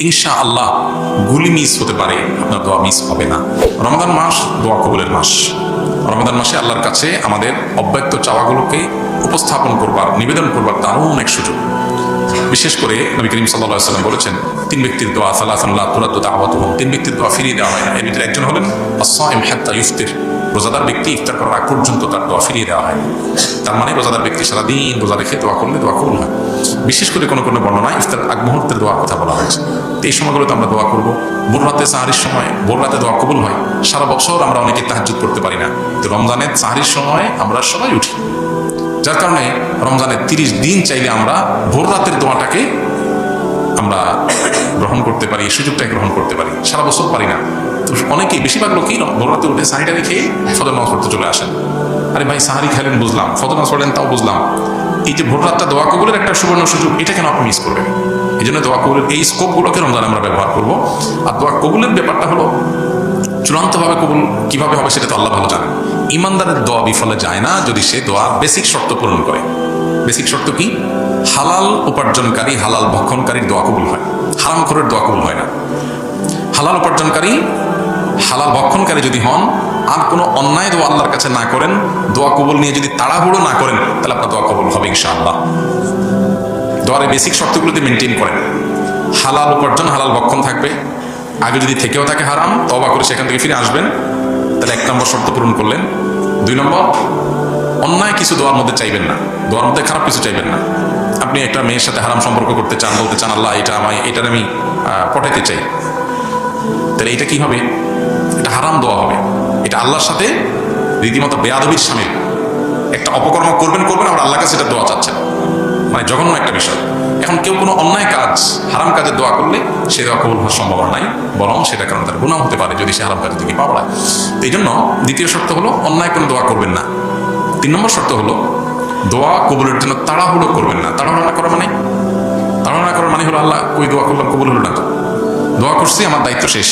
ইনশাআল্লাহ গুলি মিস হতে পারে, আপনার দোয়া মিস হবে না। রমজান মাস দোয়া কবুলের মাস। রমজান মাসে আল্লাহর কাছে আমাদের অব্যক্ত চাওয়াগুলোকে উপস্থাপন করবার, নিবেদন করবার দারুণ এক সুযোগ। বিশেষ করে নবী করিম সাল্লাল্লাহু আলাইহি ওয়াসাল্লাম বলেছেন, তিন ব্যক্তির দোয়া সালাসান লা তুরাদ্দু দাওয়াতুহুম, তিন ব্যক্তির দোয়া ফিরিয়ে দেওয়া হয় না। এর ভিতরে একজন হলেন আস-সাইম হাত্তা ইফতির, রোজাদার ব্যক্তি ইফতার করার আগ পর্যন্ত তার দোয়া ফিরিয়ে দেওয়া হয়। তার মানে রোজাদার ব্যক্তি সারাদিন রোজা রেখে দোয়া করলে দোয়া কবুল হয়। বিশেষ করে কোনো কোনো বর্ণনায় ইফতার আগ মুহূর্তের দোয়ার কথা বলা হয়েছে। তো এই সময়গুলোতে আমরা দোয়া করবো। ভোর রাতে সাহারির সময়, ভোর রাতে দোয়া কবুল হয়। সারা বছর আমরা অনেকে তাহাজ্জুদ করতে পারি না, তো রমজানের সাহারির সময় আমরা সবাই উঠি, যার কারণে রমজানের 30 দিন চাইলে আমরা ভোর রাতের দোয়াটাকে আমরা গ্রহণ করতে পারি, এই সুযোগটাকে গ্রহণ করতে পারি। সারা বছর পারি না, তো অনেকেই, বেশিরভাগ লোকই ভোর রাতে উঠে সাহারিটা রেখে ফজর নামাজ পড়তে চলে আসেন। আরে ভাই, সাহারি খেলেন বুঝলাম, ফজর নামাজ পড়লেন তাও বুঝলাম, এই যে ভোর রাতটা দোয়া কবুলের একটা সুবর্ণ সুযোগ, এটা কেন আপনি মিস করবেন? এই জন্য দোয়া কবুলের এই স্কোপগুলোকে রমজান আমরা ব্যবহার করবো। আর দোয়া কবুলের ব্যাপারটা হলো চূড়ান্তভাবে কবুল কিভাবে হবে সেটা তো আল্লাহ ভালো জানেন। ইমানদারের দোয়া বিফলে যায় না যদি সে দোয়া বেসিক শর্ত পূরণ করে। বেসিক শর্ত কি? হালাল উপার্জনকারী, হালাল ভক্ষণকারীর দোয়া কবুল হয়, হারামখোরের দোয়া কবুল হয় না। হালাল উপার্জনকারী, হালাল ভক্ষণকারী যদি হন, আর কোনো অন্যায় দোয়া আল্লাহর কাছে না করেন, দোয়া কবুল নিয়ে যদি তাড়াহুড়ো না করেন, তাহলে আপনার দোয়া কবুল হবে ইনশাআল্লাহ। দোয়ার বেসিক শর্তগুলোতে মেনটেন করেন। হালাল উপার্জন, হালাল ভক্ষণ থাকবে। আগে যদি থেকেও থাকে হারাম, তওবা করে সেখান থেকে ফিরে আসবেন, তাহলে 1 নম্বর শর্ত পূরণ করলেন। 2 নম্বর, অন্যায় কিছু দোয়ার মধ্যে চাইবেন না, দোয়ার মধ্যে খারাপ কিছু চাইবেন না। আপনি একটা মেয়ের সাথে হারাম সম্পর্ক করতে চান, বলতে চান আল্লাহ এটার আমি পটাইতে চাই, তাহলে এটা কি হবে? এটা হারাম দোয়া হবে। এটা আল্লাহর সাথে রীতিমতো বেয়াদবির শামিল। একটা অপকর্ম করবেন আবার আল্লাহর কাছে এটা দোয়া চাচ্ছেন, মানে জঘন্য একটা বিষয়। এখন কেউ কোনো অন্যায় কাজ, হারাম কাজে দোয়া করলে সে দোয়া কবুল হওয়ার সম্ভাবনা নাই, বরং সেটা কারণে তার গুনাহ হতে পারে যদি সে হারাম কাজের দিকে পা বাড়ায়। তো এই জন্য দ্বিতীয় শর্ত হলো অন্যায় কোনো দোয়া করবেন না। 3 নম্বর শর্ত হলো দোয়া কবুলের জন্য তাড়াহুড়ো করবেন না। তাড়াহুড়ো না করার মানে হলো আল্লাহ কই দোয়া করলাম কবুল হলো না, তো দোয়া করছি, আমার দায়িত্ব শেষ,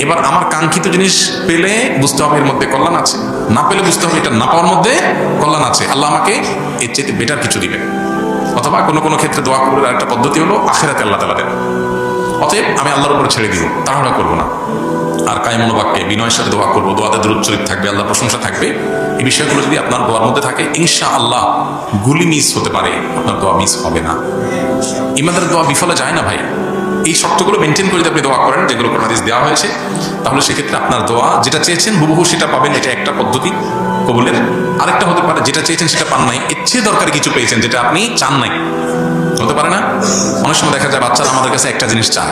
এবার আমার কাঙ্ক্ষিত জিনিস পেলে বুঝতে হবে এর মধ্যে কল্যাণ আছে, না পেলে বুঝতে হবে এটা না পাওয়ার মধ্যে কল্যাণ আছে, আল্লাহ আমাকে এর চাইতে বেটার কিছু দিবেন। অথবা কোনো কোনো ক্ষেত্রে দোয়া কবুলের একটা পদ্ধতি হলো আখিরাতে আল্লাহ তাআলা দেন। অতএব আমি আল্লাহর উপরে ছেড়ে দিব, তাড়াহুড়া করবো না। আর কায়ে মনোবাক্যে বিনয়ের সাথে দোয়া করবো, দোয়াতে দরুদ শরীফ থাকবে, আল্লাহর প্রশংসা থাকবে। এই বিষয়গুলো যদি আপনার দোয়ার মধ্যে থাকে, ইনশাআল্লাহ গুলি মিস হতে পারে, আপনার দোয়া মিস হবে না। ইমানদারের দোয়া বিফলে যায় না ভাই। এই শর্তগুলো মেনটেন করে যদি আপনি দোয়া করেন, যেগুলো হাদিস দেওয়া হয়েছে, তাহলে সেক্ষেত্রে আপনার দোয়া যেটা চেয়েছেন হুবহু সেটা পাবেন। এটা একটা পদ্ধতি কবুলের। আরেকটা হতে পারে যেটা চেয়েছেন সেটা পান নাই, এর চেয়ে দরকারি কিছু পেয়েছেন যেটা আপনি চান নাই, হতে পারে না? অনেক সময় দেখা যায় বাচ্চারা আমাদের কাছে একটা জিনিস চায়,